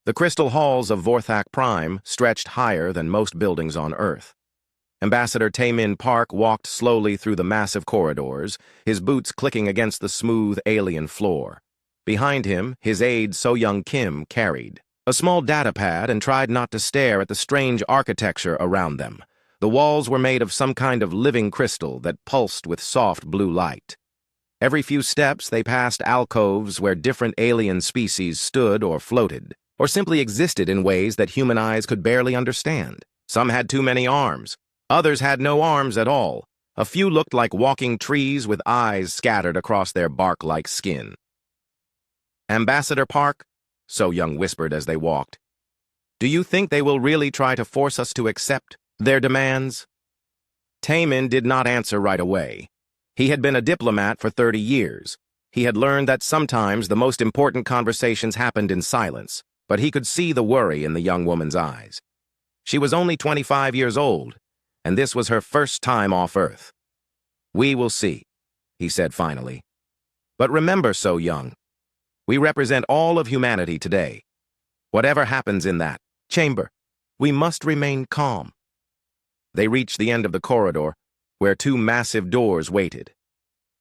The crystal halls of Vorac Prime stretched higher than most buildings on Earth. Ambassador Taemin Park walked slowly through the massive corridors, his boots clicking against the smooth alien floor. Behind him, his aide So-Young Kim carried a small data pad and tried not to stare at the strange architecture around them. The walls were made of some kind of living crystal that pulsed with soft blue light. Every few steps, they passed alcoves where different alien species stood or floated, or simply existed in ways that human eyes could barely understand. Some had too many arms. Others had no arms at all. A few looked like walking trees with eyes scattered across their bark-like skin. "Ambassador Park," So-Young whispered as they walked, "do you think they will really try to force us to accept their demands?" Taemin did not answer right away. He had been a diplomat for 30 years. He had learned that sometimes the most important conversations happened in silence, but he could see the worry in the young woman's eyes. She was only 25 years old, and this was her first time off Earth. "We will see," he said finally. "But remember, So-Young, we represent all of humanity today. Whatever happens in that chamber, we must remain calm." They reached the end of the corridor, where two massive doors waited.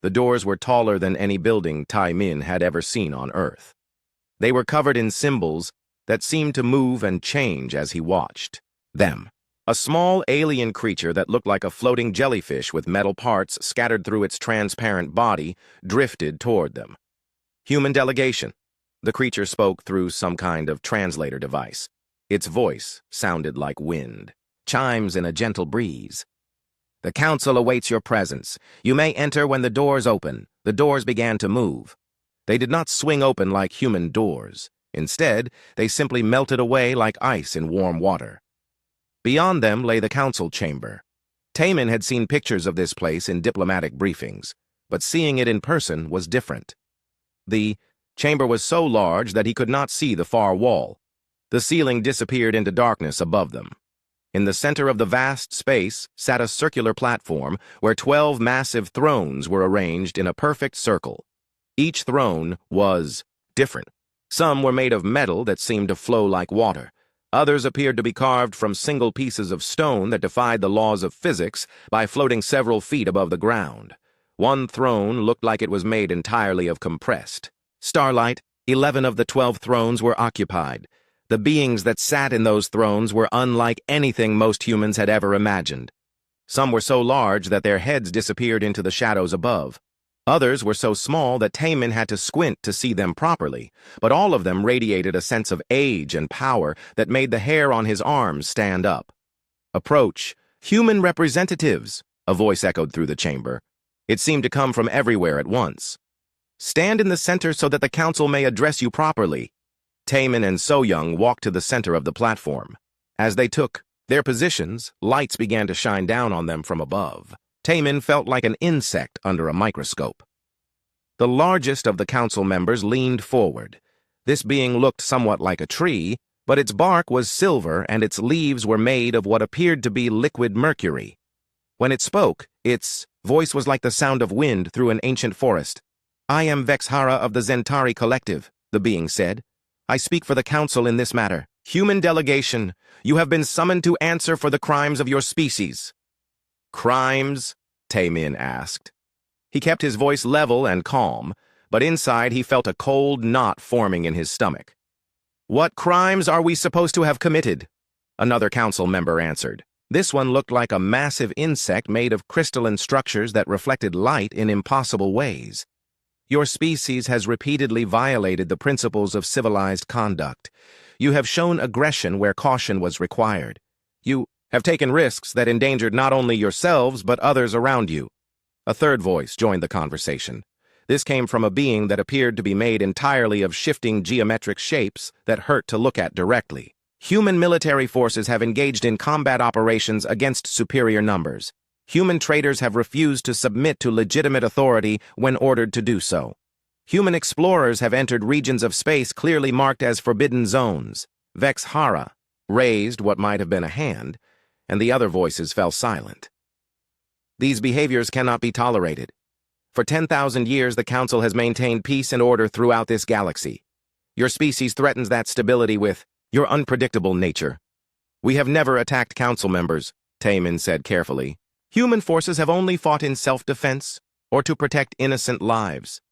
The doors were taller than any building Taemin had ever seen on Earth. They were covered in symbols that seemed to move and change as he watched them. A small alien creature that looked like a floating jellyfish with metal parts scattered through its transparent body drifted toward them. "Human delegation." The creature spoke through some kind of translator device. Its voice sounded like wind, chimes in a gentle breeze. "The council awaits your presence. You may enter when the doors open." The doors began to move. They did not swing open like human doors. Instead, they simply melted away like ice in warm water. Beyond them lay the council chamber. Taemin had seen pictures of this place in diplomatic briefings, but seeing it in person was different. The chamber was so large that he could not see the far wall. The ceiling disappeared into darkness above them. In the center of the vast space sat a circular platform where 12 massive thrones were arranged in a perfect circle. Each throne was different. Some were made of metal that seemed to flow like water. Others appeared to be carved from single pieces of stone that defied the laws of physics by floating several feet above the ground. One throne looked like it was made entirely of compressed starlight. 11 of the 12 thrones were occupied. The beings that sat in those thrones were unlike anything most humans had ever imagined. Some were so large that their heads disappeared into the shadows above. Others were so small that Taemin had to squint to see them properly, but all of them radiated a sense of age and power that made the hair on his arms stand up. "Approach, human representatives," a voice echoed through the chamber. It seemed to come from everywhere at once. "Stand in the center so that the council may address you properly." Taemin and So-Young walked to the center of the platform. As they took their positions, lights began to shine down on them from above. Taemin felt like an insect under a microscope. The largest of the council members leaned forward. This being looked somewhat like a tree, but its bark was silver and its leaves were made of what appeared to be liquid mercury. When it spoke, its voice was like the sound of wind through an ancient forest. "I am Vexhara of the Zentari Collective," the being said. "I speak for the council in this matter. Human delegation, you have been summoned to answer for the crimes of your species." "Crimes?" Taemin asked. He kept his voice level and calm, but inside he felt a cold knot forming in his stomach. "What crimes are we supposed to have committed?" Another council member answered. This one looked like a massive insect made of crystalline structures that reflected light in impossible ways. "Your species has repeatedly violated the principles of civilized conduct. You have shown aggression where caution was required. You have taken risks that endangered not only yourselves but others around you." A third voice joined the conversation. This came from a being that appeared to be made entirely of shifting geometric shapes that hurt to look at directly. "Human military forces have engaged in combat operations against superior numbers. Human traders have refused to submit to legitimate authority when ordered to do so. Human explorers have entered regions of space clearly marked as forbidden zones." Vexhara raised what might have been a hand, and the other voices fell silent. "These behaviors cannot be tolerated. For 10,000 years, the Council has maintained peace and order throughout this galaxy. Your species threatens that stability with Your unpredictable nature. We have never attacked council members, Taemin said carefully. Human forces have only fought in self-defense or to protect innocent lives.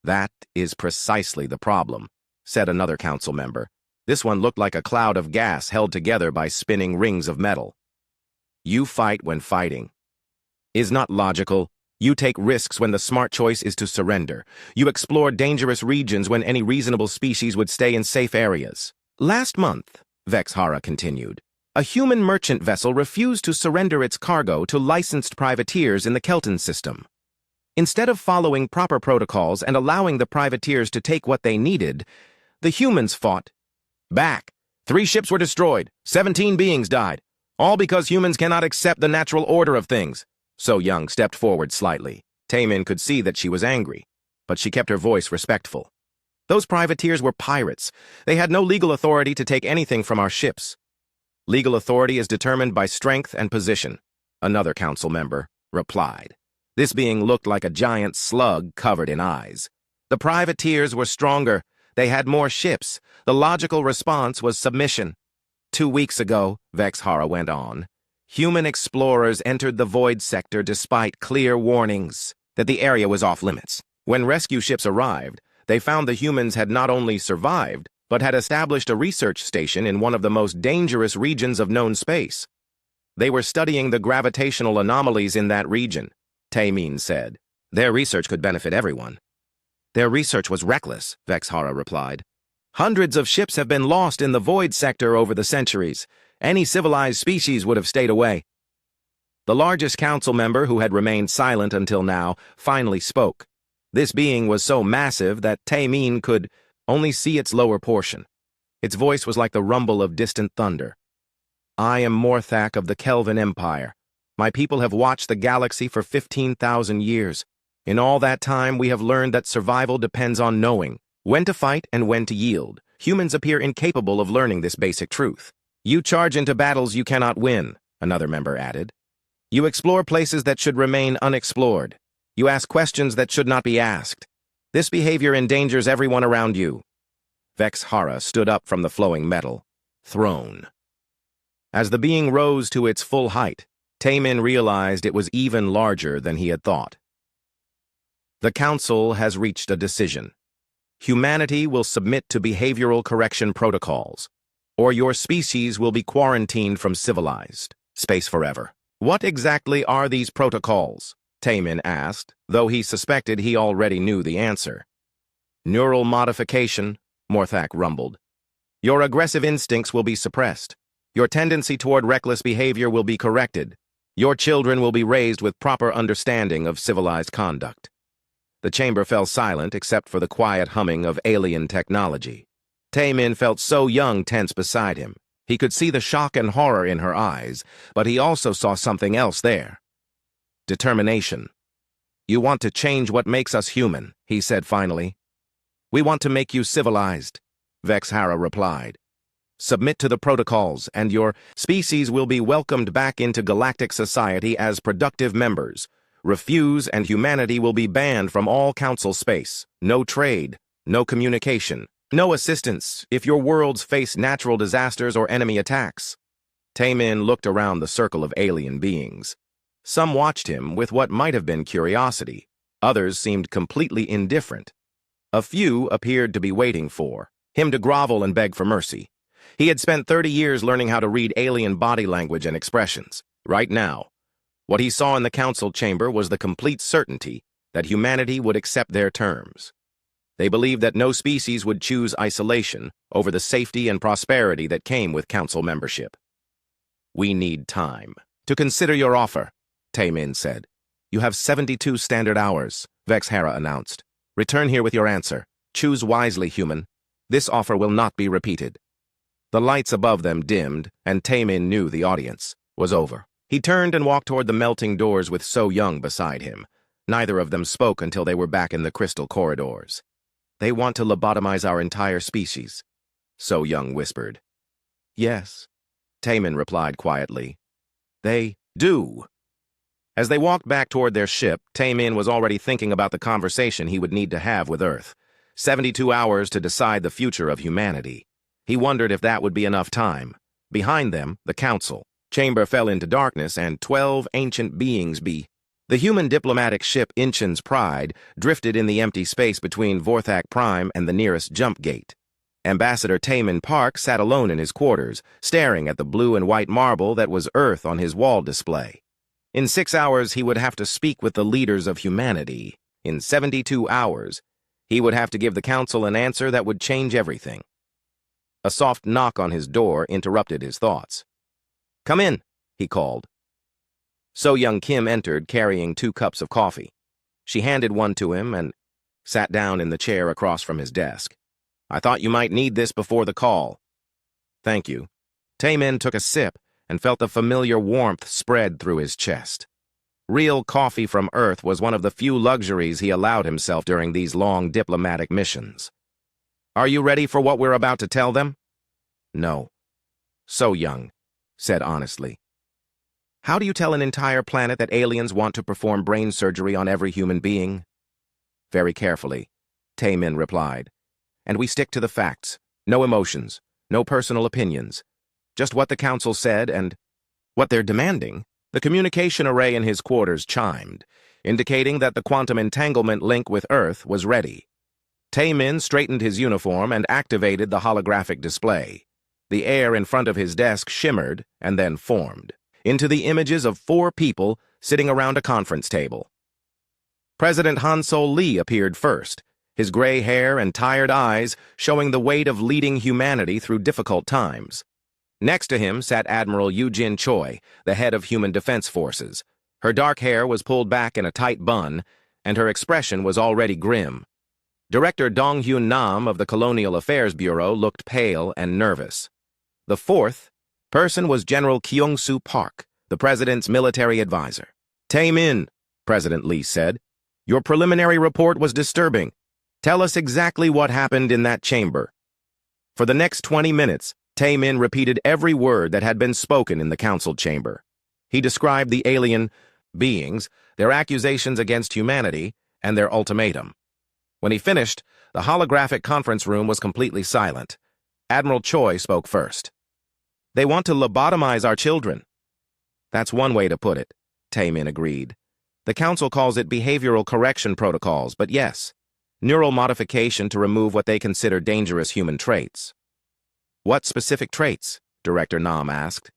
That is precisely the problem, said another council member. This one looked like a cloud of gas held together by spinning rings of metal. You fight when fighting. Is not logical. You take risks when the smart choice is to surrender. You explore dangerous regions when any reasonable species would stay in safe areas. Last month, Vexhara continued, a human merchant vessel refused to surrender its cargo to licensed privateers in the Kelton system. Instead of following proper protocols and allowing the privateers to take what they needed, the humans fought back. 3 ships were destroyed, 17 beings died, all because humans cannot accept the natural order of things. So Young stepped forward slightly. Taemin could see that she was angry, but she kept her voice respectful. Those privateers were pirates. They had no legal authority to take anything from our ships. Legal authority is determined by strength and position, another council member replied. This being looked like a giant slug covered in eyes. The privateers were stronger. They had more ships. The logical response was submission. 2 weeks ago, Vexhara went on, human explorers entered the void sector despite clear warnings that the area was off limits. When rescue ships arrived, they found the humans had not only survived, but had established a research station in one of the most dangerous regions of known space. They were studying the gravitational anomalies in that region, Taemin said. Their research could benefit everyone. Their research was reckless, Vexhara replied. Hundreds of ships have been lost in the void sector over the centuries. Any civilized species would have stayed away. The largest council member, who had remained silent until now, finally spoke. This being was so massive that Taemin could only see its lower portion. Its voice was like the rumble of distant thunder. I am Morthak of the Kelvin Empire. My people have watched the galaxy for 15,000 years. In all that time, we have learned that survival depends on knowing when to fight and when to yield. Humans appear incapable of learning this basic truth. You charge into battles you cannot win, another member added. You explore places that should remain unexplored. You ask questions that should not be asked. This behavior endangers everyone around you. Vexhara stood up from the flowing metal, throne. As the being rose to its full height, Taemin realized it was even larger than he had thought. The Council has reached a decision. Humanity will submit to behavioral correction protocols, or your species will be quarantined from civilized space forever. What exactly are these protocols? Taemin asked, though he suspected he already knew the answer. Neural modification, Morthak rumbled. Your aggressive instincts will be suppressed. Your tendency toward reckless behavior will be corrected. Your children will be raised with proper understanding of civilized conduct. The chamber fell silent except for the quiet humming of alien technology. Taemin felt so Young tense beside him. He could see the shock and horror in her eyes, but he also saw something else there. Determination. You want to change what makes us human, he said finally. We want to make you civilized, Vexhara replied. Submit to the protocols, and your species will be welcomed back into galactic society as productive members. Refuse, and humanity will be banned from all council space. No trade, no communication, no assistance if your worlds face natural disasters or enemy attacks. Taemin looked around the circle of alien beings. Some watched him with what might have been curiosity. Others seemed completely indifferent. A few appeared to be waiting for him to grovel and beg for mercy. He had spent 30 years learning how to read alien body language and expressions. Right now, what he saw in the council chamber was the complete certainty that humanity would accept their terms. They believed that no species would choose isolation over the safety and prosperity that came with council membership. We need time to consider your offer, Taemin said. You have 72 standard hours, Vexhara announced. Return here with your answer. Choose wisely, human. This offer will not be repeated. The lights above them dimmed, and Taemin knew the audience was over. He turned and walked toward the melting doors with So Young beside him. Neither of them spoke until they were back in the crystal corridors. They want to lobotomize our entire species, So Young whispered. Yes, Taemin replied quietly. They do. As they walked back toward their ship, Taemin was already thinking about the conversation he would need to have with Earth. 72 hours to decide the future of humanity. He wondered if that would be enough time. Behind them, the Council. Chamber fell into darkness, and 12 ancient beings The human diplomatic ship Inchin's Pride drifted in the empty space between Vorac Prime and the nearest jump gate. Ambassador Taemin Park sat alone in his quarters, staring at the blue and white marble that was Earth on his wall display. In 6 hours, he would have to speak with the leaders of humanity. In 72 hours, he would have to give the Council an answer that would change everything. A soft knock on his door interrupted his thoughts. "Come in," he called. So Young Kim entered, carrying 2 cups of coffee. She handed one to him and sat down in the chair across from his desk. "I thought you might need this before the call." "Thank you." Taemin took a sip and felt the familiar warmth spread through his chest. Real coffee from Earth was one of the few luxuries he allowed himself during these long diplomatic missions. "Are you ready for what we're about to tell them?" "No." So Young said honestly. "How do you tell an entire planet that aliens want to perform brain surgery on every human being?" "Very carefully," Taemin replied. "And we stick to the facts. No emotions, no personal opinions. Just what the Council said and what they're demanding." The communication array in his quarters chimed, indicating that the quantum entanglement link with Earth was ready. Taemin straightened his uniform and activated the holographic display. The air in front of his desk shimmered and then formed into the images of 4 people sitting around a conference table. President Han-Sol Lee appeared first, his gray hair and tired eyes showing the weight of leading humanity through difficult times. Next to him sat Admiral Yoo-Jin Choi, the head of Human Defense Forces. Her dark hair was pulled back in a tight bun, and her expression was already grim. Director Dong-Hyun Nam of the Colonial Affairs Bureau looked pale and nervous. The 4th person was General Kyung-Soo Park, the president's military advisor. "Taemin," President Lee said, "your preliminary report was disturbing. Tell us exactly what happened in that chamber." For the next 20 minutes, Taemin repeated every word that had been spoken in the council chamber. He described the alien beings, their accusations against humanity, and their ultimatum. When he finished, the holographic conference room was completely silent. Admiral Choi spoke first. "They want to lobotomize our children." "That's one way to put it," Taemin agreed. "The council calls it behavioral correction protocols, but yes, neural modification to remove what they consider dangerous human traits." "What specific traits?" Director Nam asked.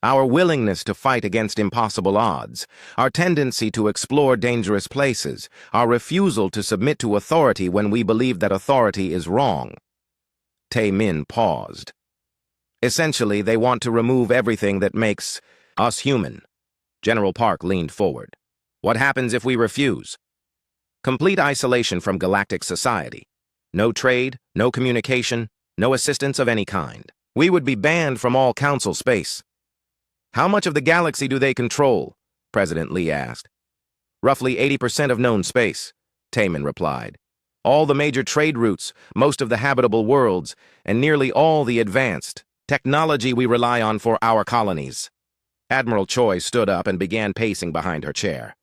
"Our willingness to fight against impossible odds, our tendency to explore dangerous places, our refusal to submit to authority when we believe that authority is wrong." Taemin paused. "Essentially, they want to remove everything that makes us human." General Park leaned forward. "What happens if we refuse?" "Complete isolation from galactic society. No trade, no communication, no assistance of any kind. We would be banned from all council space." "How much of the galaxy do they control?" President Lee asked. "Roughly 80% of known space," Taemin replied. "All the major trade routes, most of the habitable worlds, and nearly all the advanced technology we rely on for our colonies." Admiral Choi stood up and began pacing behind her chair.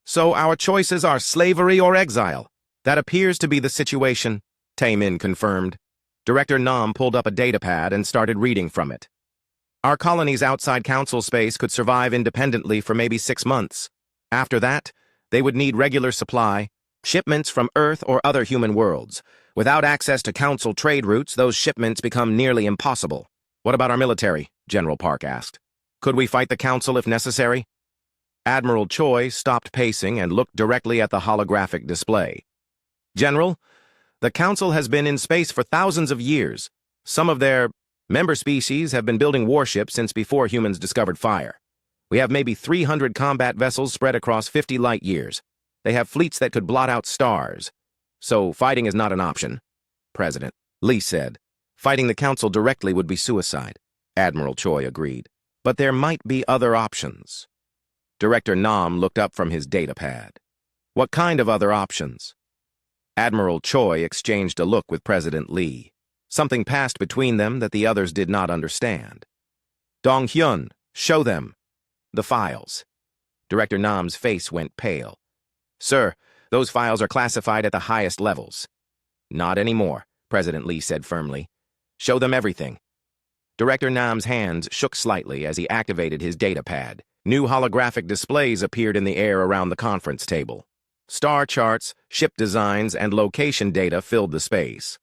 "So our choices are slavery or exile?" "That appears to be the situation," Taemin confirmed. Director Nam pulled up a datapad and started reading from it. "Our colonies outside council space could survive independently for maybe 6 months. After that, they would need regular supply, shipments from Earth or other human worlds. Without access to council trade routes, those shipments become nearly impossible." "What about our military?" General Park asked. "Could we fight the council if necessary?" Admiral Choi stopped pacing and looked directly at the holographic display. "General, the Council has been in space for thousands of years. Some of their member species have been building warships since before humans discovered fire. We have maybe 300 combat vessels spread across 50 light years. They have fleets that could blot out stars. So fighting is not an option." President Lee said. "Fighting the Council directly would be suicide." Admiral Choi agreed. "But there might be other options." Director Nam looked up from his datapad. "What kind of other options?" Admiral Choi exchanged a look with President Lee. Something passed between them that the others did not understand. "Dong-Hyun, show them." "The files." Director Nam's face went pale. "Sir, those files are classified at the highest levels." "Not anymore," President Lee said firmly. Show them everything. Director Nam's hands shook slightly as he activated his data pad. New holographic displays appeared in the air around the conference table. Star charts, ship designs, and location data filled the space.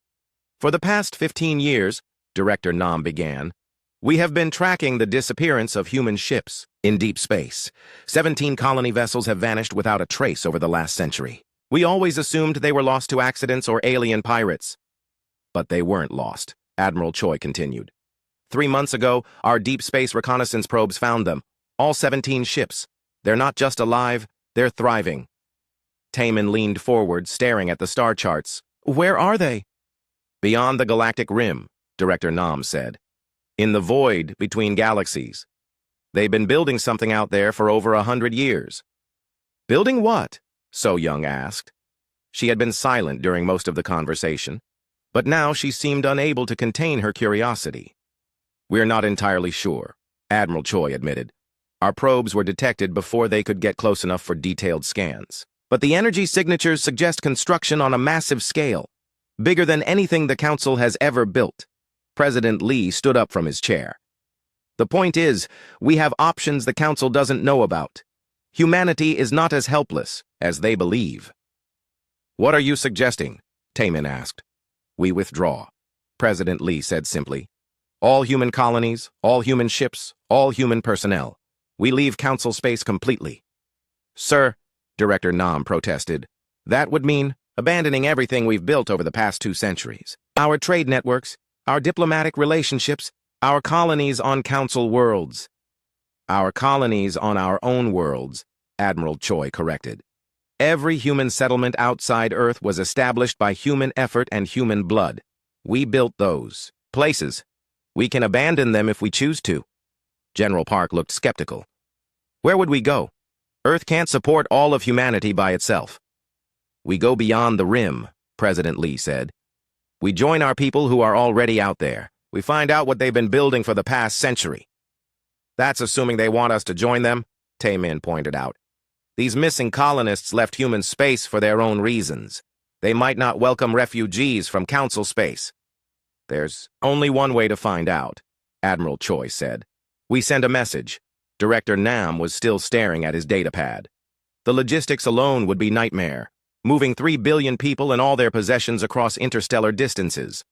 For the past 15 years, Director Nam began, we have been tracking the disappearance of human ships in deep space. 17 colony vessels have vanished without a trace over the last century. We always assumed they were lost to accidents or alien pirates. But they weren't lost, Admiral Choi continued. 3 months ago, our deep space reconnaissance probes found them. All 17 ships. They're not just alive, they're thriving. Taemin leaned forward, staring at the star charts. Where are they? Beyond the galactic rim, Director Nam said. In the void between galaxies. They've been building something out there for over 100 years. Building what? So Young asked. She had been silent during most of the conversation, but now she seemed unable to contain her curiosity. We're not entirely sure, Admiral Choi admitted. Our probes were detected before they could get close enough for detailed scans. But the energy signatures suggest construction on a massive scale, bigger than anything the Council has ever built. President Lee stood up from his chair. The point is, we have options the Council doesn't know about. Humanity is not as helpless as they believe. What are you suggesting? Taemin asked. We withdraw, President Lee said simply. All human colonies, all human ships, all human personnel. We leave Council space completely. Sir, Director Nam protested, that would mean abandoning everything we've built over the past 2 centuries. Our trade networks, our diplomatic relationships, our colonies on Council worlds. Our colonies on our own worlds, Admiral Choi corrected. Every human settlement outside Earth was established by human effort and human blood. We built those places. We can abandon them if we choose to. General Park looked skeptical. Where would we go? Earth can't support all of humanity by itself. We go beyond the rim, President Lee said. We join our people who are already out there. We find out what they've been building for the past century. That's assuming they want us to join them, Taemin pointed out. These missing colonists left human space for their own reasons. They might not welcome refugees from Council space. There's only one way to find out, Admiral Choi said. We send a message. Director Nam was still staring at his datapad. The logistics alone would be nightmare, moving 3 billion people and all their possessions across interstellar distances.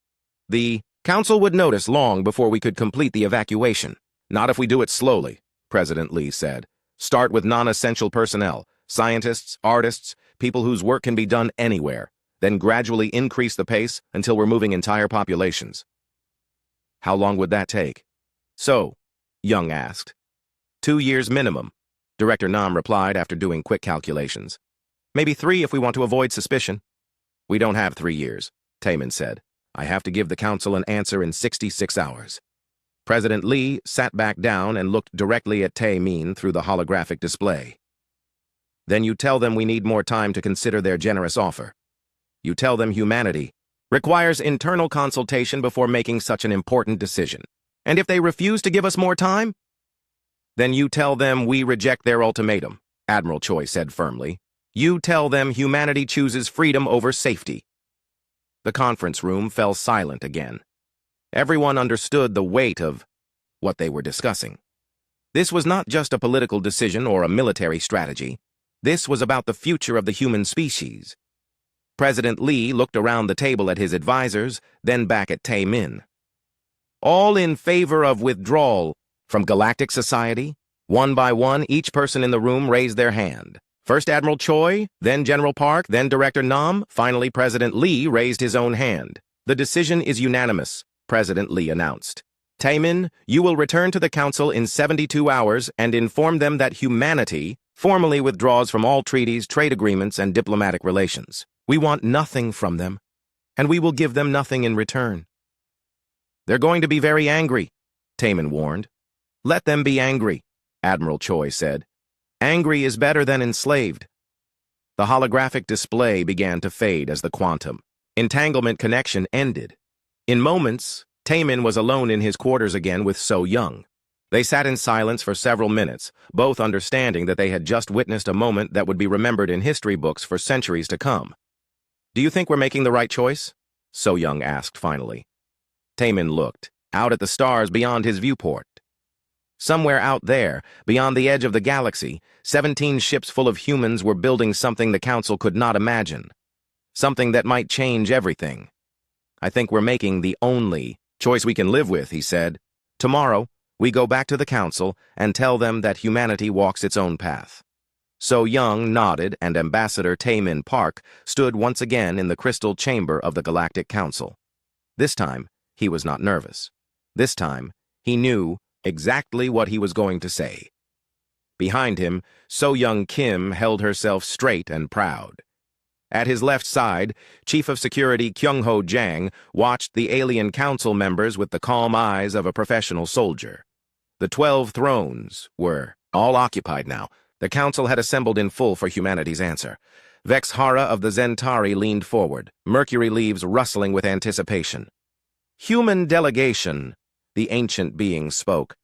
The Council would notice long before we could complete the evacuation. Not if we do it slowly, President Lee said. Start with non-essential personnel, scientists, artists, people whose work can be done anywhere, then gradually increase the pace until we're moving entire populations. How long would that take? So, Young asked. 2 years minimum, Director Nam replied after doing quick calculations. Maybe 3 if we want to avoid suspicion. We don't have 3 years, Taemin said. I have to give the Council an answer in 66 hours. President Lee sat back down and looked directly at Taemin through the holographic display. Then you tell them we need more time to consider their generous offer. You tell them humanity requires internal consultation before making such an important decision. And if they refuse to give us more time, then you tell them we reject their ultimatum, Admiral Choi said firmly. You tell them humanity chooses freedom over safety. The conference room fell silent again. Everyone understood the weight of what they were discussing. This was not just a political decision or a military strategy. This was about the future of the human species. President Lee looked around the table at his advisors, then back at Taemin. All in favor of withdrawal from Galactic Society? One by one, each person in the room raised their hand. First Admiral Choi, then General Park, then Director Nam. Finally, President Lee raised his own hand. The decision is unanimous, President Lee announced. Taemin, you will return to the Council in 72 hours and inform them that humanity formally withdraws from all treaties, trade agreements, and diplomatic relations. We want nothing from them, and we will give them nothing in return. They're going to be very angry, Taemin warned. Let them be angry, Admiral Choi said. Angry is better than enslaved. The holographic display began to fade as the quantum entanglement connection ended. In moments, Taemin was alone in his quarters again with So Young. They sat in silence for several minutes, both understanding that they had just witnessed a moment that would be remembered in history books for centuries to come. Do you think we're making the right choice? So Young asked finally. Taemin looked, out at the stars beyond his viewport. Somewhere out there, beyond the edge of the galaxy, 17 ships full of humans were building something the Council could not imagine. Something that might change everything. I think we're making the only choice we can live with, he said. Tomorrow, we go back to the Council and tell them that humanity walks its own path. So Young nodded, and Ambassador Taemin Park stood once again in the crystal chamber of the Galactic Council. This time, he was not nervous. This time, he knew exactly what he was going to say. Behind him, So Young Kim held herself straight and proud. At his left side, Chief of Security Kyung-ho Jang watched the alien council members with the calm eyes of a professional soldier. The 12 thrones were all occupied now. The council had assembled in full for humanity's answer. Vex Hara of the Zentari leaned forward, Mercury leaves rustling with anticipation. Human delegation, the ancient being spoke.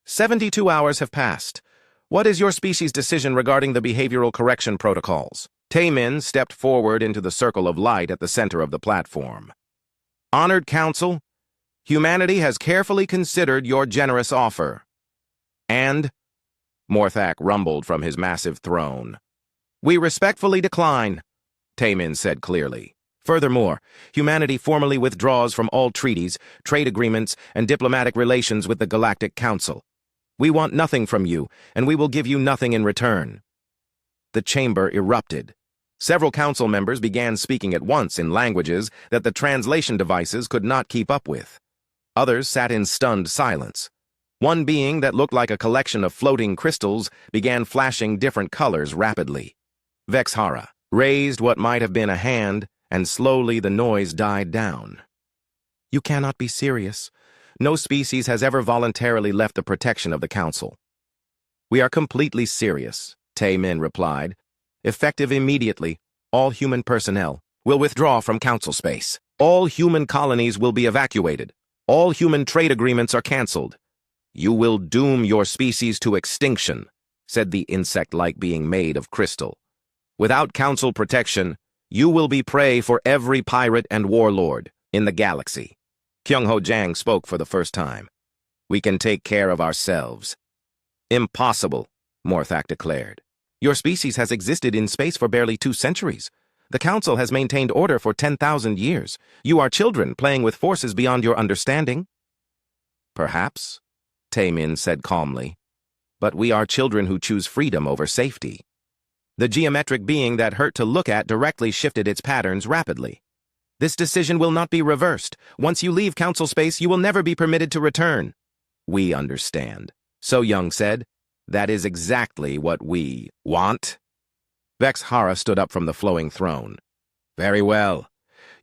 72 hours have passed. What is your species' decision regarding the behavioral correction protocols? Taemin stepped forward into the circle of light at the center of the platform. Honored Council, humanity has carefully considered your generous offer. And, Morthak rumbled from his massive throne, we respectfully decline, Taemin said clearly. Furthermore, humanity formally withdraws from all treaties, trade agreements, and diplomatic relations with the Galactic Council. We want nothing from you, and we will give you nothing in return. The chamber erupted. Several council members began speaking at once in languages that the translation devices could not keep up with. Others sat in stunned silence. One being that looked like a collection of floating crystals began flashing different colors rapidly. Vex Hara raised what might have been a hand, and slowly the noise died down. You cannot be serious. No species has ever voluntarily left the protection of the Council. We are completely serious, Taemin replied. Effective immediately, all human personnel will withdraw from Council space. All human colonies will be evacuated. All human trade agreements are cancelled. You will doom your species to extinction, said the insect-like being made of crystal. Without Council protection, you will be prey for every pirate and warlord in the galaxy. Kyung-ho Jang spoke for the first time. We can take care of ourselves. Impossible, Morthak declared. Your species has existed in space for barely 2 centuries. The Council has maintained order for 10,000 years. You are children playing with forces beyond your understanding. Perhaps, Taemin said calmly. But we are children who choose freedom over safety. The geometric being that hurt to look at directly shifted its patterns rapidly. This decision will not be reversed. Once you leave Council space, you will never be permitted to return. We understand, So Young said. That is exactly what we want. Vex Hara stood up from the flowing throne. Very well.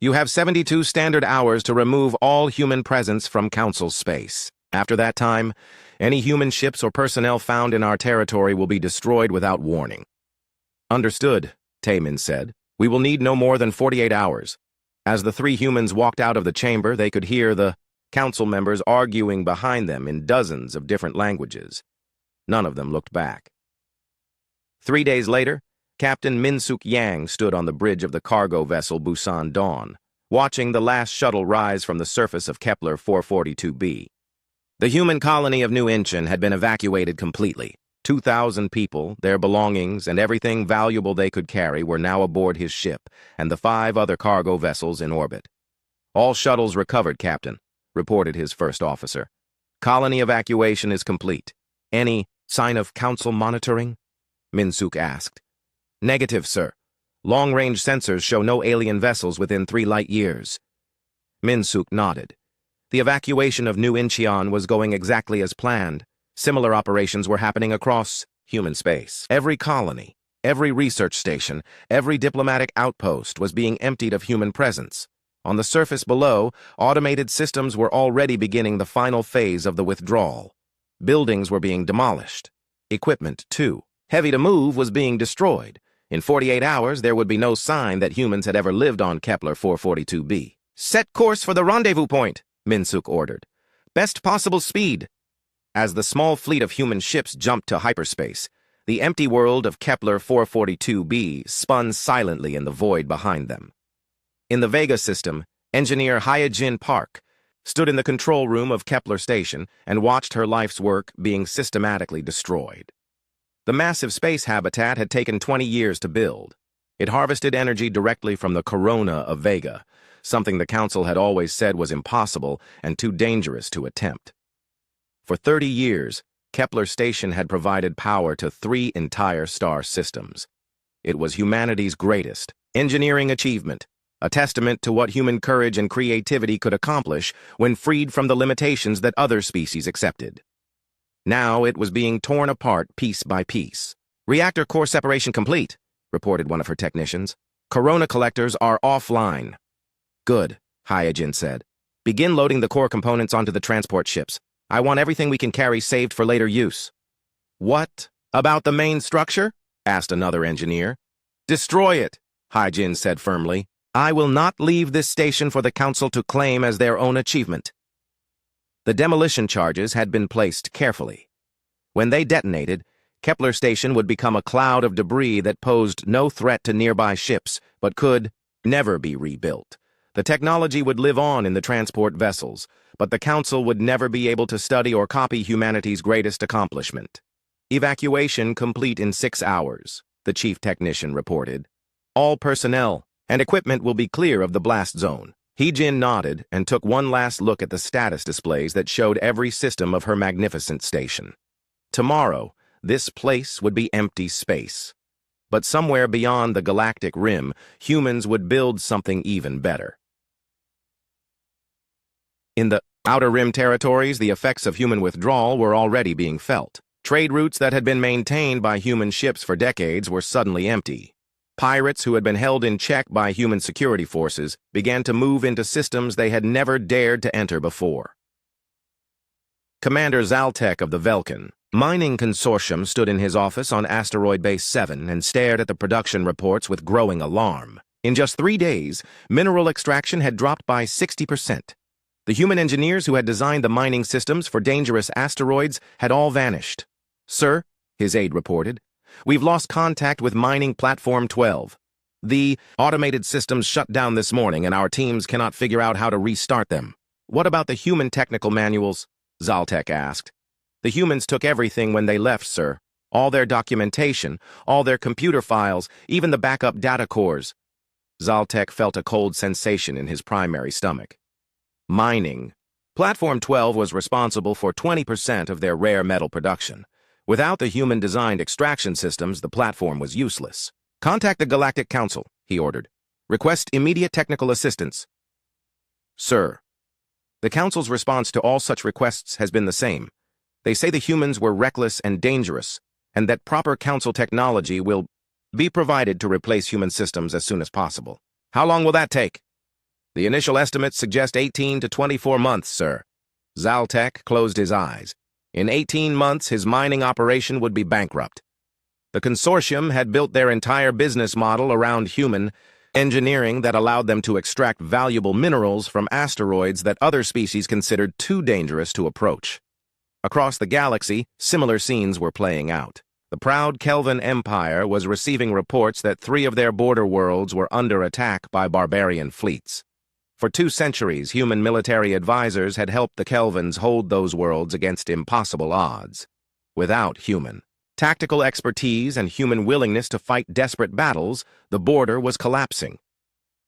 You have 72 standard hours to remove all human presence from Council space. After that time, any human ships or personnel found in our territory will be destroyed without warning. Understood, Taemin said. We will need no more than 48 hours. As the 3 humans walked out of the chamber, they could hear the Council members arguing behind them in dozens of different languages. None of them looked back. 3 days later, Captain Min-Suk Yang stood on the bridge of the cargo vessel Busan Dawn, watching the last shuttle rise from the surface of Kepler 442b. The human colony of New Incheon had been evacuated completely. 2,000 people, their belongings, and everything valuable they could carry were now aboard his ship and the 5 other cargo vessels in orbit. All shuttles recovered, Captain, reported his first officer. Colony evacuation is complete. Any sign of Council monitoring? Min-Suk asked. Negative, sir. Long-range sensors show no alien vessels within 3 light years. Min-Suk nodded. The evacuation of New Incheon was going exactly as planned. Similar operations were happening across human space. Every colony, every research station, every diplomatic outpost was being emptied of human presence. On the surface below, automated systems were already beginning the final phase of the withdrawal. Buildings were being demolished. Equipment, too. Heavy to move was being destroyed. In 48 hours, there would be no sign that humans had ever lived on Kepler 442b. Set course for the rendezvous point, Min-Suk ordered. Best possible speed. As the small fleet of human ships jumped to hyperspace, the empty world of Kepler 442b spun silently in the void behind them. In the Vega system, engineer Hyojin Park stood in the control room of Kepler Station and watched her life's work being systematically destroyed. The massive space habitat had taken 20 years to build. It harvested energy directly from the corona of Vega, something the Council had always said was impossible and too dangerous to attempt. For 30 years, Kepler Station had provided power to 3 entire star systems. It was humanity's greatest engineering achievement, a testament to what human courage and creativity could accomplish when freed from the limitations that other species accepted. Now it was being torn apart piece by piece. "Reactor core separation complete," reported one of her technicians. "Corona collectors are offline." "Good," Hyojin said. "Begin loading the core components onto the transport ships. I want everything we can carry saved for later use." "What about the main structure?" asked another engineer. "Destroy it," Hyojin said firmly. "I will not leave this station for the Council to claim as their own achievement." The demolition charges had been placed carefully. When they detonated, Kepler Station would become a cloud of debris that posed no threat to nearby ships, but could never be rebuilt. The technology would live on in the transport vessels, but the Council would never be able to study or copy humanity's greatest accomplishment. "Evacuation complete in 6 hours," the chief technician reported. "All personnel and equipment will be clear of the blast zone." Hyojin nodded and took one last look at the status displays that showed every system of her magnificent station. Tomorrow, this place would be empty space. But somewhere beyond the galactic rim, humans would build something even better. In the Outer Rim territories, the effects of human withdrawal were already being felt. Trade routes that had been maintained by human ships for decades were suddenly empty. Pirates who had been held in check by human security forces began to move into systems they had never dared to enter before. Commander Zaltek of the Velkin Mining Consortium stood in his office on Asteroid Base 7 and stared at the production reports with growing alarm. In just 3 days, mineral extraction had dropped by 60%. The human engineers who had designed the mining systems for dangerous asteroids had all vanished. "Sir," his aide reported, "we've lost contact with Mining Platform 12. The automated systems shut down this morning and our teams cannot figure out how to restart them." "What about the human technical manuals?" Zaltek asked. "The humans took everything when they left, sir. All their documentation, all their computer files, even the backup data cores." Zaltek felt a cold sensation in his primary stomach. Mining. Platform 12 was responsible for 20% of their rare metal production. Without the human-designed extraction systems, the platform was useless. "Contact the Galactic Council," he ordered. "Request immediate technical assistance." "Sir." The Council's response to all such requests has been the same. They say the humans were reckless and dangerous, and that proper Council technology will be provided to replace human systems as soon as possible. "How long will that take?" "The initial estimates suggest 18 to 24 months, sir." Zaltek closed his eyes. In 18 months, his mining operation would be bankrupt. The consortium had built their entire business model around human engineering that allowed them to extract valuable minerals from asteroids that other species considered too dangerous to approach. Across the galaxy, similar scenes were playing out. The proud Kelvin Empire was receiving reports that 3 of their border worlds were under attack by barbarian fleets. For 2 centuries, human military advisors had helped the Kelvins hold those worlds against impossible odds. Without human tactical expertise and human willingness to fight desperate battles, the border was collapsing.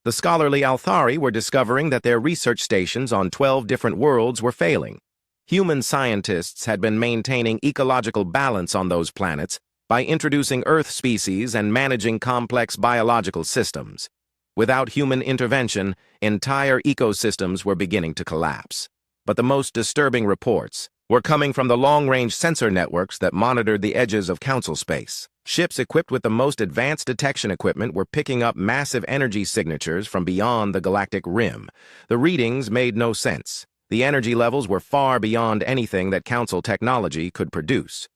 The scholarly Althari were discovering that their research stations on 12 different worlds were failing. Human scientists had been maintaining ecological balance on those planets by introducing Earth species and managing complex biological systems. Without human intervention, entire ecosystems were beginning to collapse. But the most disturbing reports were coming from the long-range sensor networks that monitored the edges of Council space. Ships equipped with the most advanced detection equipment were picking up massive energy signatures from beyond the galactic rim. The readings made no sense. The energy levels were far beyond anything that Council technology could produce.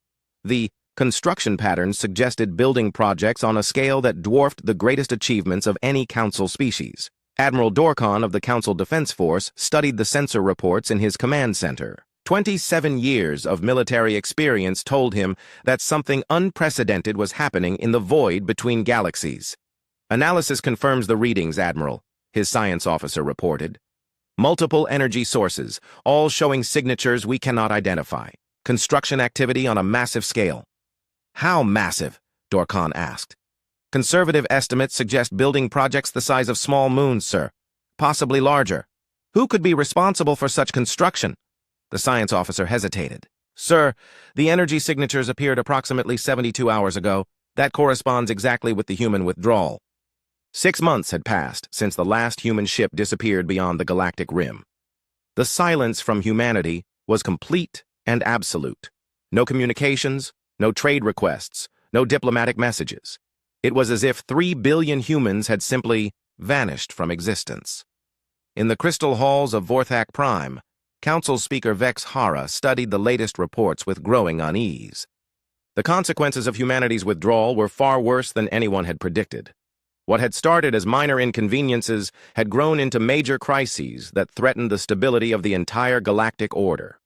The construction patterns suggested building projects on a scale that dwarfed the greatest achievements of any Council species. Admiral Dorkon of the Council Defense Force studied the sensor reports in his command center. 27 years of military experience told him that something unprecedented was happening in the void between galaxies. "Analysis confirms the readings, Admiral," his science officer reported. Multiple energy sources, all showing signatures we cannot identify. Construction activity on a massive scale. How massive? Dorkan asked. Conservative estimates suggest building projects the size of small moons, sir. Possibly larger. Who could be responsible for such construction? The science officer hesitated. Sir, the energy signatures appeared approximately 72 hours ago. That corresponds exactly with the human withdrawal. 6 months had passed since the last human ship disappeared beyond the galactic rim. The silence from humanity was complete and absolute. No communications, no trade requests, no diplomatic messages. It was as if 3 billion humans had simply vanished from existence. In the crystal halls of Vorac Prime, Council Speaker Vex Hara studied the latest reports with growing unease. The consequences of humanity's withdrawal were far worse than anyone had predicted. What had started as minor inconveniences had grown into major crises that threatened the stability of the entire galactic order.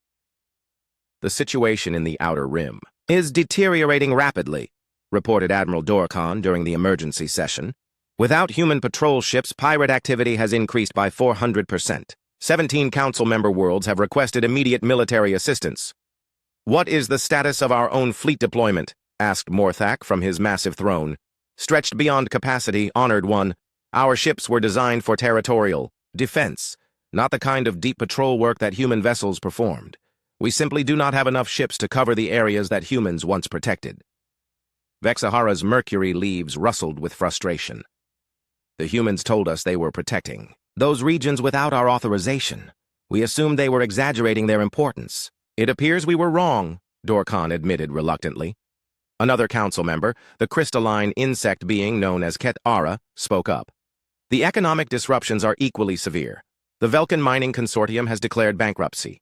The situation in the Outer Rim is deteriorating rapidly, reported Admiral Dorkan during the emergency session. Without human patrol ships, pirate activity has increased by 400%. 17 Council member worlds have requested immediate military assistance. What is the status of our own fleet deployment? Asked Morthak from his massive throne. Stretched beyond capacity, Honored One. Our ships were designed for territorial defense, not the kind of deep patrol work that human vessels performed. We simply do not have enough ships to cover the areas that humans once protected. Vexahara's mercury leaves rustled with frustration. The humans told us they were protecting those regions without our authorization. We assumed they were exaggerating their importance. It appears we were wrong, Dorkan admitted reluctantly. Another council member, the crystalline insect being known as Ket-Ara, spoke up. The economic disruptions are equally severe. The Velkan Mining Consortium has declared bankruptcy.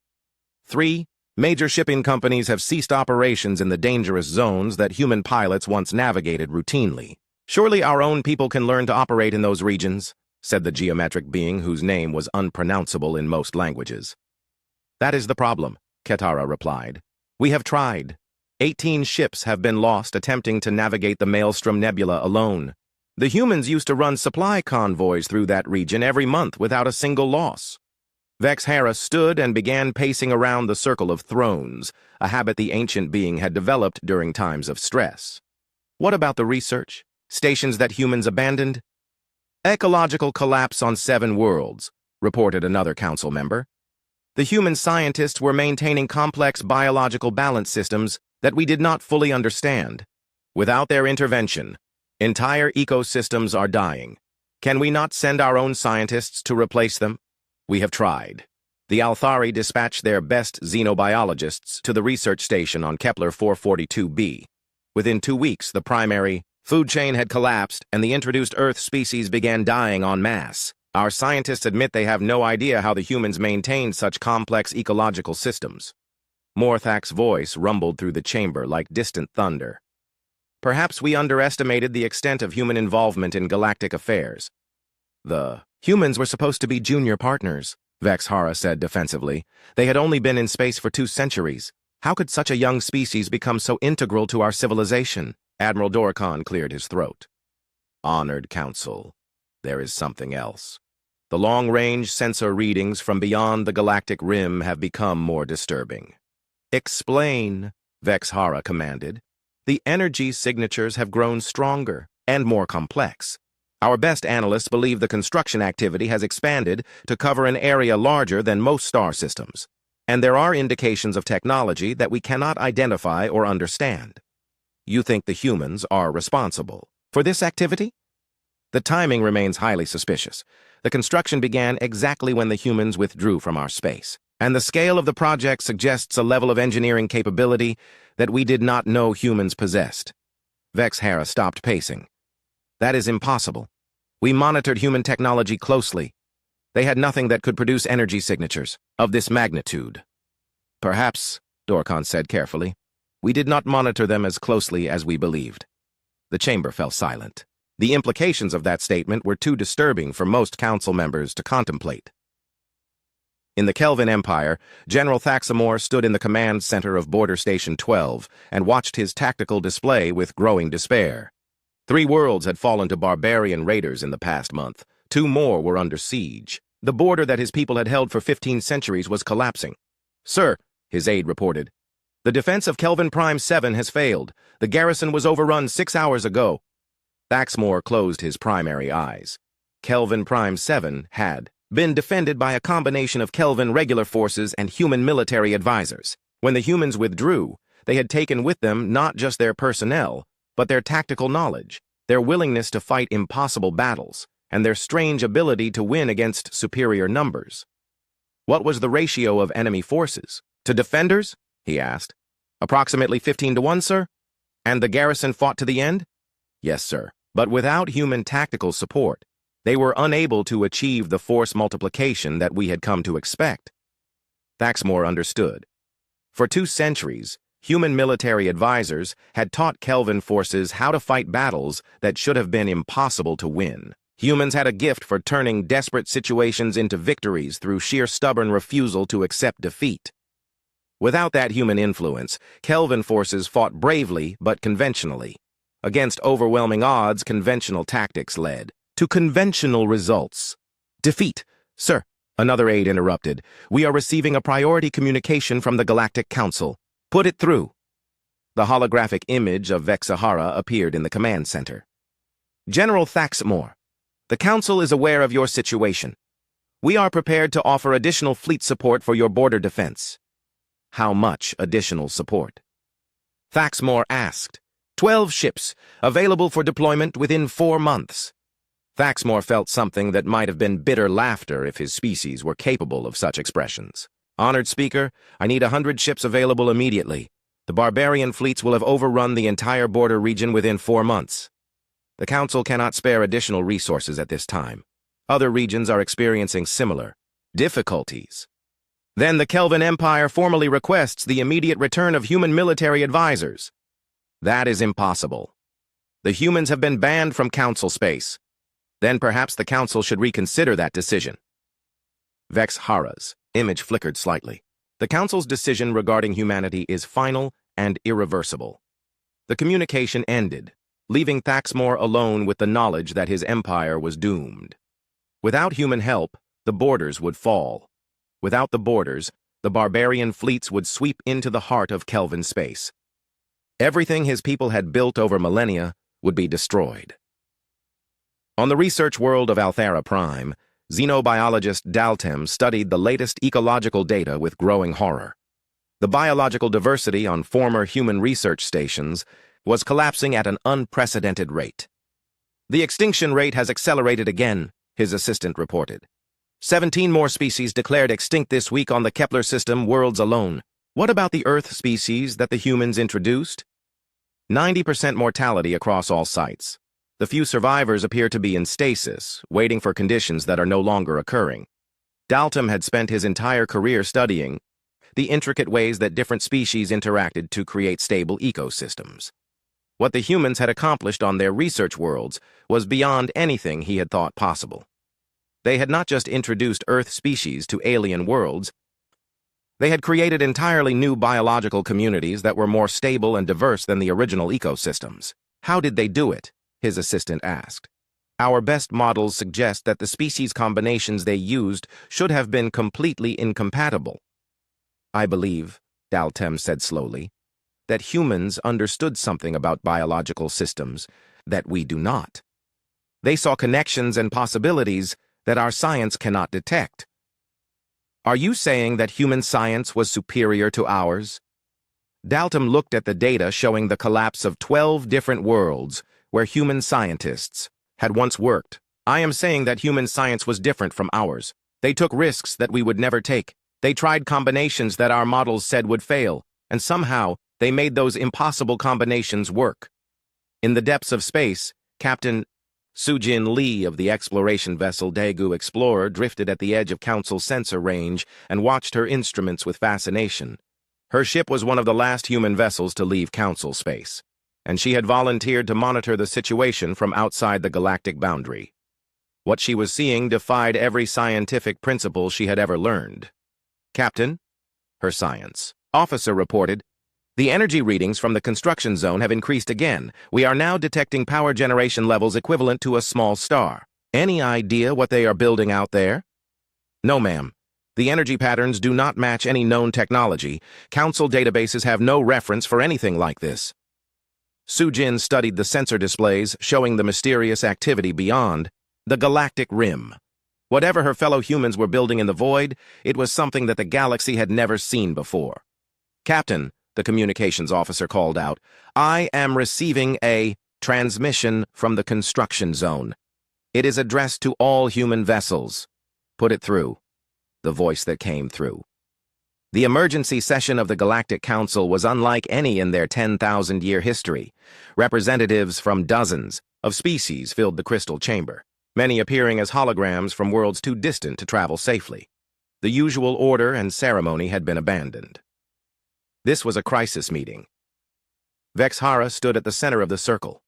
3 major shipping companies have ceased operations in the dangerous zones that human pilots once navigated routinely. Surely our own people can learn to operate in those regions, said the geometric being whose name was unpronounceable in most languages. That is the problem, Ket-Ara replied. We have tried. 18 ships have been lost attempting to navigate the Maelstrom Nebula alone. The humans used to run supply convoys through that region every month without a single loss. Vex Hera stood and began pacing around the circle of thrones, a habit the ancient being had developed during times of stress. What about the research? Stations that humans abandoned? Ecological collapse on 7 worlds, reported another council member. The human scientists were maintaining complex biological balance systems that we did not fully understand. Without their intervention, entire ecosystems are dying. Can we not send our own scientists to replace them? We have tried. The Althari dispatched their best xenobiologists to the research station on Kepler 442b. Within 2 weeks, the primary food chain had collapsed and the introduced Earth species began dying en masse. Our scientists admit they have no idea how the humans maintained such complex ecological systems. Morthak's voice rumbled through the chamber like distant thunder. Perhaps we underestimated the extent of human involvement in galactic affairs. The humans were supposed to be junior partners, Vex Hara said defensively. They had only been in space for 2 centuries. How could such a young species become so integral to our civilization? Admiral Dorkan cleared his throat. Honored Council, there is something else. The long-range sensor readings from beyond the galactic rim have become more disturbing. Explain, Vex Hara commanded. The energy signatures have grown stronger and more complex. Our best analysts believe the construction activity has expanded to cover an area larger than most star systems, and there are indications of technology that we cannot identify or understand. You think the humans are responsible for this activity? The timing remains highly suspicious. The construction began exactly when the humans withdrew from our space, and the scale of the project suggests a level of engineering capability that we did not know humans possessed. Vex Hera stopped pacing. That is impossible. We monitored human technology closely. They had nothing that could produce energy signatures of this magnitude. Perhaps, Dorkan said carefully, we did not monitor them as closely as we believed. The chamber fell silent. The implications of that statement were too disturbing for most council members to contemplate. In the Kelvin Empire, General Thaxamore stood in the command center of Border Station 12 and watched his tactical display with growing despair. 3 worlds had fallen to barbarian raiders in the past month. 2 more were under siege. The border that his people had held for 15 centuries was collapsing. "Sir," his aide reported, "the defense of Kelvin Prime 7 has failed. The garrison was overrun 6 hours ago." Thaxmore closed his primary eyes. Kelvin Prime 7 had been defended by a combination of Kelvin regular forces and human military advisors. When the humans withdrew, they had taken with them not just their personnel, but their tactical knowledge, their willingness to fight impossible battles, and their strange ability to win against superior numbers. "What was the ratio of enemy forces to defenders?" he asked. "Approximately 15 to 1, sir? And the garrison fought to the end?" "Yes, sir. But without human tactical support, they were unable to achieve the force multiplication that we had come to expect." Thaxmore understood. For 2 centuries, human military advisors had taught Kelvin forces how to fight battles that should have been impossible to win. Humans had a gift for turning desperate situations into victories through sheer stubborn refusal to accept defeat. Without that human influence, Kelvin forces fought bravely but conventionally. Against overwhelming odds, conventional tactics led to conventional results. "Defeat, sir," another aide interrupted. "We are receiving a priority communication from the Galactic Council. Put it through." The holographic image of Vexahara appeared in the command center. "General Thaxmore, the Council is aware of your situation. We are prepared to offer additional fleet support for your border defense." "How much additional support?" Thaxmore asked. 12 ships, available for deployment within 4 months. Thaxmore felt something that might have been bitter laughter if his species were capable of such expressions. "Honored Speaker, I need 100 ships available immediately. The barbarian fleets will have overrun the entire border region within 4 months. The Council cannot spare additional resources at this time. Other regions are experiencing similar difficulties." "Then the Kelvin Empire formally requests the immediate return of human military advisors." "That is impossible. The humans have been banned from Council space. Then perhaps the Council should reconsider that decision." Vexhara's image flickered slightly. "The Council's decision regarding humanity is final and irreversible." The communication ended, leaving Thaxmore alone with the knowledge that his empire was doomed. Without human help, the borders would fall. Without the borders, the barbarian fleets would sweep into the heart of Kelvin space. Everything his people had built over millennia would be destroyed. On the research world of Althera Prime, xenobiologist Daltem studied the latest ecological data with growing horror. The biological diversity on former human research stations was collapsing at an unprecedented rate. "The extinction rate has accelerated again," his assistant reported. 17 more species declared extinct this week on the Kepler system worlds alone. "What about the Earth species that the humans introduced?" 90% mortality across all sites. The few survivors appear to be in stasis, waiting for conditions that are no longer occurring. Daltem had spent his entire career studying the intricate ways that different species interacted to create stable ecosystems. What the humans had accomplished on their research worlds was beyond anything he had thought possible. They had not just introduced Earth species to alien worlds, they had created entirely new biological communities that were more stable and diverse than the original ecosystems. "How did they do it?" his assistant asked. "Our best models suggest that the species combinations they used should have been completely incompatible." "I believe," Daltem said slowly, "that humans understood something about biological systems that we do not. They saw connections and possibilities that our science cannot detect." "Are you saying that human science was superior to ours?" Daltem looked at the data showing the collapse of 12 different worlds where human scientists had once worked. "I am saying that human science was different from ours. They took risks that we would never take. They tried combinations that our models said would fail, and somehow they made those impossible combinations work." In the depths of space, Captain Sujin Lee of the exploration vessel Daegu Explorer drifted at the edge of Council sensor range and watched her instruments with fascination. Her ship was one of the last human vessels to leave Council space, and she had volunteered to monitor the situation from outside the galactic boundary. What she was seeing defied every scientific principle she had ever learned. "Captain," her science officer reported, "the energy readings from the construction zone have increased again. We are now detecting power generation levels equivalent to a small star. Any idea what they are building out there?" No, ma'am. The energy patterns do not match any known technology. Council databases have no reference for anything like this. Sujin studied the sensor displays showing the mysterious activity beyond the Galactic Rim. Whatever her fellow humans were building in the void, it was something that the galaxy had never seen before. "Captain," the communications officer called out, "I am receiving a transmission from the construction zone. It is addressed to all human vessels. Put it through." The voice that came through. The emergency session of the Galactic Council was unlike any in their 10,000-year history. Representatives from dozens of species filled the crystal chamber, many appearing as holograms from worlds too distant to travel safely. The usual order and ceremony had been abandoned. This was a crisis meeting. Vexhara stood at the center of the circle.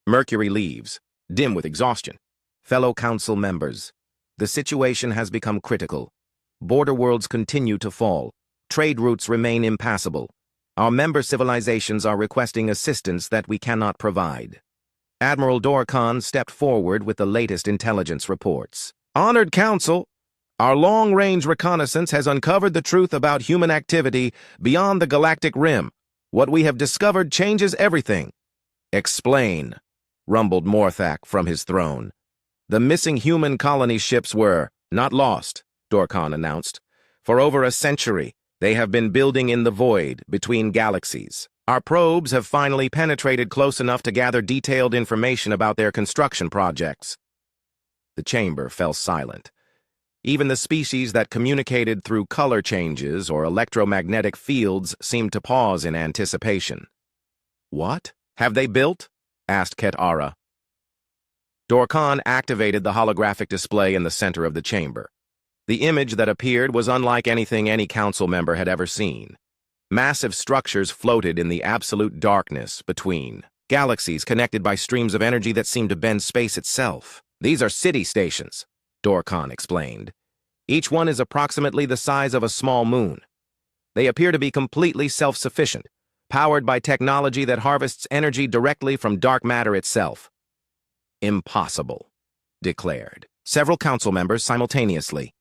Mercury leaves, dim with exhaustion. "Fellow council members, the situation has become critical. Border worlds continue to fall. Trade routes remain impassable. Our member civilizations are requesting assistance that we cannot provide." Admiral Dorkan stepped forward with the latest intelligence reports. "Honored Council, our long-range reconnaissance has uncovered the truth about human activity beyond the Galactic Rim. What we have discovered changes everything." "Explain," rumbled Morthak from his throne. "The missing human colony ships were not lost," Dorkan announced. "For over a century, they have been building in the void between galaxies. Our probes have finally penetrated close enough to gather detailed information about their construction projects." The chamber fell silent. Even the species that communicated through color changes or electromagnetic fields seemed to pause in anticipation. "What have they built?" asked Ket-Ara. Dorkan activated the holographic display in the center of the chamber. The image that appeared was unlike anything any council member had ever seen. Massive structures floated in the absolute darkness between galaxies connected by streams of energy that seemed to bend space itself. "These are city stations," Dorkan explained. "Each one is approximately the size of a small moon. They appear to be completely self-sufficient, powered by technology that harvests energy directly from dark matter itself." "Impossible," declared several council members simultaneously.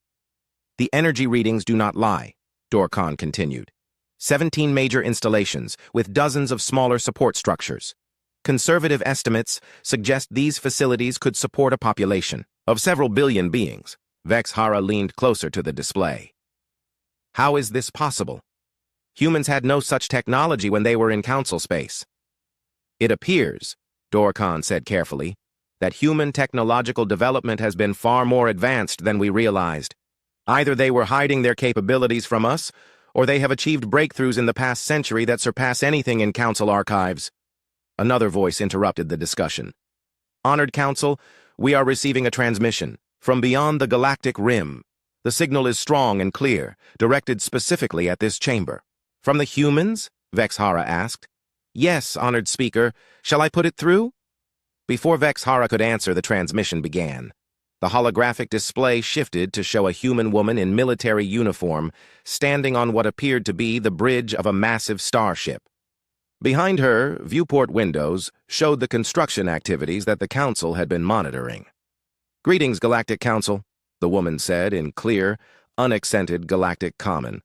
"The energy readings do not lie," Dorkan continued. 17 major installations with dozens of smaller support structures. Conservative estimates suggest these facilities could support a population of several billion beings. Vexhara leaned closer to the display. "How is this possible? Humans had no such technology when they were in council space." "It appears," Dorkan said carefully, "that human technological development has been far more advanced than we realized. Either they were hiding their capabilities from us, or they have achieved breakthroughs in the past century that surpass anything in council archives." Another voice interrupted the discussion. "Honored Council, we are receiving a transmission from beyond the Galactic Rim. The signal is strong and clear, directed specifically at this chamber." "From the humans?" Vexhara asked. "Yes, honored speaker. Shall I put it through?" Before Vexhara could answer, the transmission began. The holographic display shifted to show a human woman in military uniform standing on what appeared to be the bridge of a massive starship. Behind her, viewport windows showed the construction activities that the Council had been monitoring. "Greetings, Galactic Council," the woman said in clear, unaccented Galactic Common.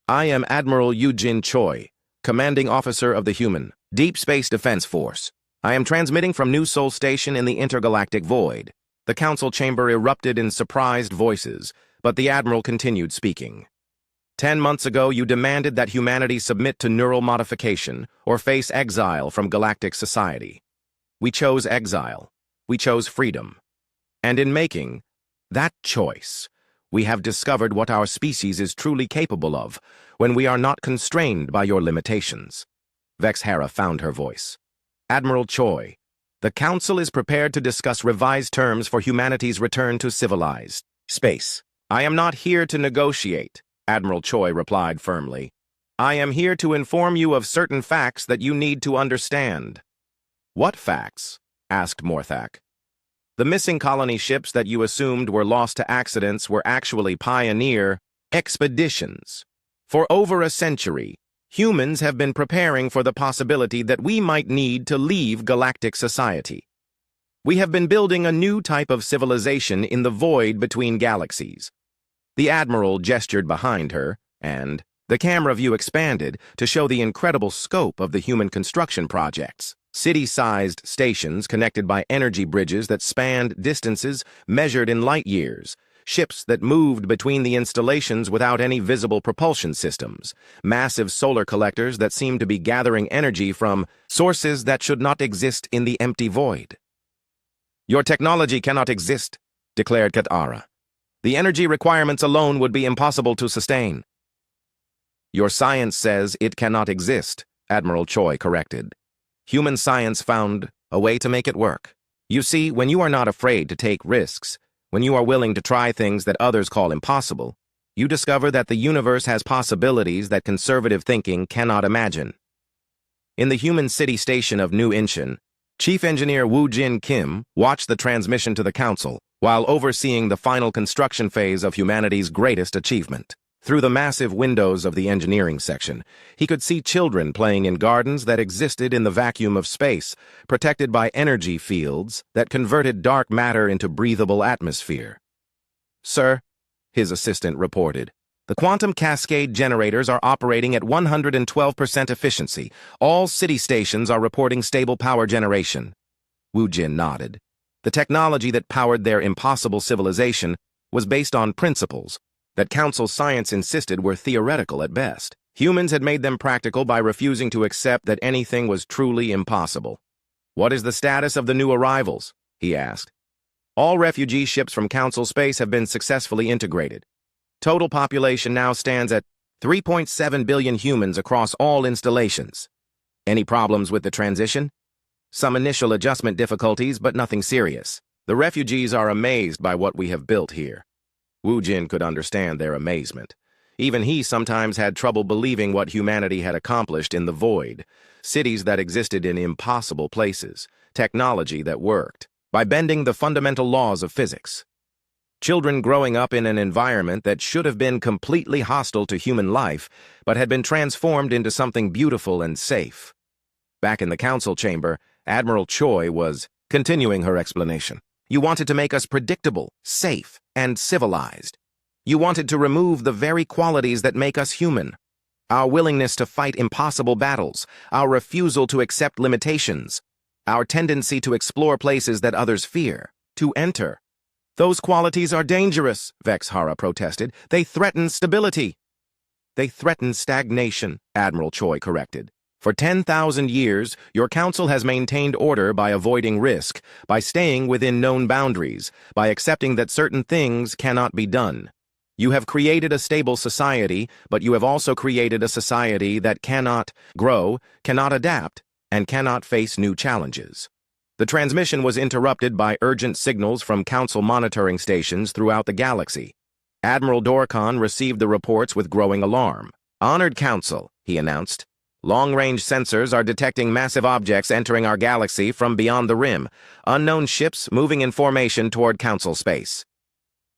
"I am Admiral Eugene Choi, Commanding Officer of the Human Deep Space Defense Force. I am transmitting from New Sol Station in the intergalactic void." The council chamber erupted in surprised voices, but the Admiral continued speaking. 10 months ago, you demanded that humanity submit to neural modification or face exile from galactic society. We chose exile. We chose freedom. And in making that choice, we have discovered what our species is truly capable of when we are not constrained by your limitations. Vexhara found her voice. "Admiral Choi, the Council is prepared to discuss revised terms for humanity's return to civilized space." "I am not here to negotiate," Admiral Choi replied firmly. "I am here to inform you of certain facts that you need to understand." "What facts?" asked Morthak. "The missing colony ships that you assumed were lost to accidents were actually pioneer expeditions. For over a century, humans have been preparing for the possibility that we might need to leave galactic society. We have been building a new type of civilization in the void between galaxies. The Admiral gestured behind her, and the camera view expanded to show the incredible scope of the human construction projects. City-sized stations connected by energy bridges that spanned distances measured in light years, ships that moved between the installations without any visible propulsion systems, massive solar collectors that seemed to be gathering energy from sources that should not exist in the empty void. "Your technology cannot exist," declared Katara. "The energy requirements alone would be impossible to sustain." "Your science says it cannot exist," Admiral Choi corrected. "Human science found a way to make it work. You see, when you are not afraid to take risks, when you are willing to try things that others call impossible, you discover that the universe has possibilities that conservative thinking cannot imagine." In the human city station of New Inshin, Chief Engineer Woo Jin Kim watched the transmission to the Council while overseeing the final construction phase of humanity's greatest achievement. Through the massive windows of the engineering section, he could see children playing in gardens that existed in the vacuum of space, protected by energy fields that converted dark matter into breathable atmosphere. "Sir," his assistant reported, "the quantum cascade generators are operating at 112% efficiency. All city stations are reporting stable power generation." Woo Jin nodded. The technology that powered their impossible civilization was based on principles that Council science insisted were theoretical at best. Humans had made them practical by refusing to accept that anything was truly impossible. "What is the status of the new arrivals?" he asked. "All refugee ships from Council space have been successfully integrated. Total population now stands at 3.7 billion humans across all installations. Any problems with the transition?" "Some initial adjustment difficulties, but nothing serious. The refugees are amazed by what we have built here." Woo Jin could understand their amazement. Even he sometimes had trouble believing what humanity had accomplished in the void. Cities that existed in impossible places, technology that worked, by bending the fundamental laws of physics. Children growing up in an environment that should have been completely hostile to human life, but had been transformed into something beautiful and safe. Back in the Council chamber, Admiral Choi was continuing her explanation. "You wanted to make us predictable, safe, and civilized. You wanted to remove the very qualities that make us human. Our willingness to fight impossible battles, our refusal to accept limitations, our tendency to explore places that others fear, to enter. Those qualities are dangerous," Vex Hara protested. "They threaten stability." "They threaten stagnation," Admiral Choi corrected. "For 10,000 years, your Council has maintained order by avoiding risk, by staying within known boundaries, by accepting that certain things cannot be done. You have created a stable society, but you have also created a society that cannot grow, cannot adapt, and cannot face new challenges." The transmission was interrupted by urgent signals from Council monitoring stations throughout the galaxy. Admiral Dorcon received the reports with growing alarm. "Honored Council," he announced. "Long-range sensors are detecting massive objects entering our galaxy from beyond the rim, unknown ships moving in formation toward Council space."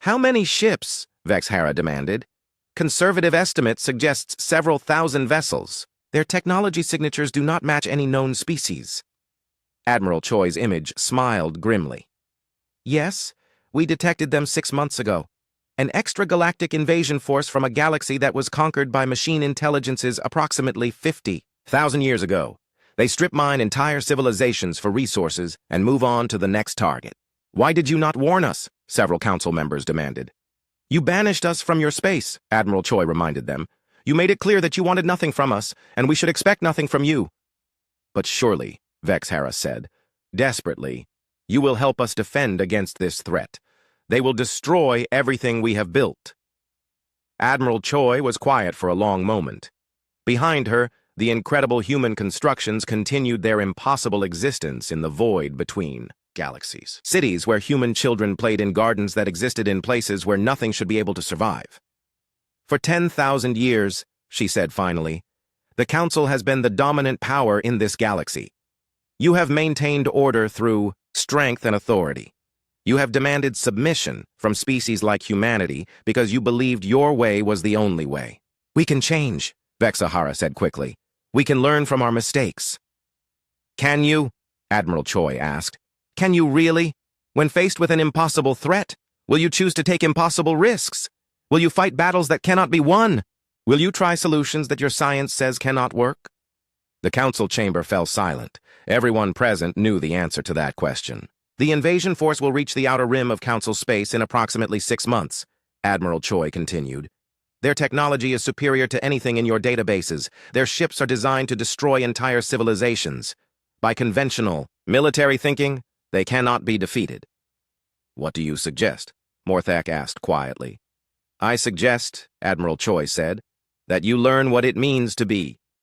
"How many ships?" Vex Hara demanded. "Conservative estimate suggests several thousand vessels. Their technology signatures do not match any known species." Admiral Choi's image smiled grimly. "Yes, we detected them 6 months ago. An extragalactic invasion force from a galaxy that was conquered by machine intelligences approximately 50,000 years ago. They strip mine entire civilizations for resources and move on to the next target." "Why did you not warn us?" several Council members demanded. "You banished us from your space," Admiral Choi reminded them. "You made it clear that you wanted nothing from us, and we should expect nothing from you." "But surely," Vex Hara said, desperately, "you will help us defend against this threat. They will destroy everything we have built." Admiral Choi was quiet for a long moment. Behind her, the incredible human constructions continued their impossible existence in the void between galaxies. Cities where human children played in gardens that existed in places where nothing should be able to survive. "For 10,000 years," she said finally, "the Council has been the dominant power in this galaxy. You have maintained order through strength and authority. You have demanded submission from species like humanity because you believed your way was the only way. We can change," Vex Hara said quickly. "We can learn from our mistakes." "Can you?" Admiral Choi asked. "Can you really? When faced with an impossible threat, will you choose to take impossible risks? Will you fight battles that cannot be won? Will you try solutions that your science says cannot work? The council chamber fell silent. Everyone present knew the answer to that question. The invasion force will reach the outer rim of council space in approximately 6 months, Admiral Choi continued. Their technology is superior to anything in your databases. Their ships are designed to destroy entire civilizations. By conventional, military thinking, they cannot be defeated. What do you suggest? Morthak asked quietly. I suggest, Admiral Choi said, that you learn what it means to be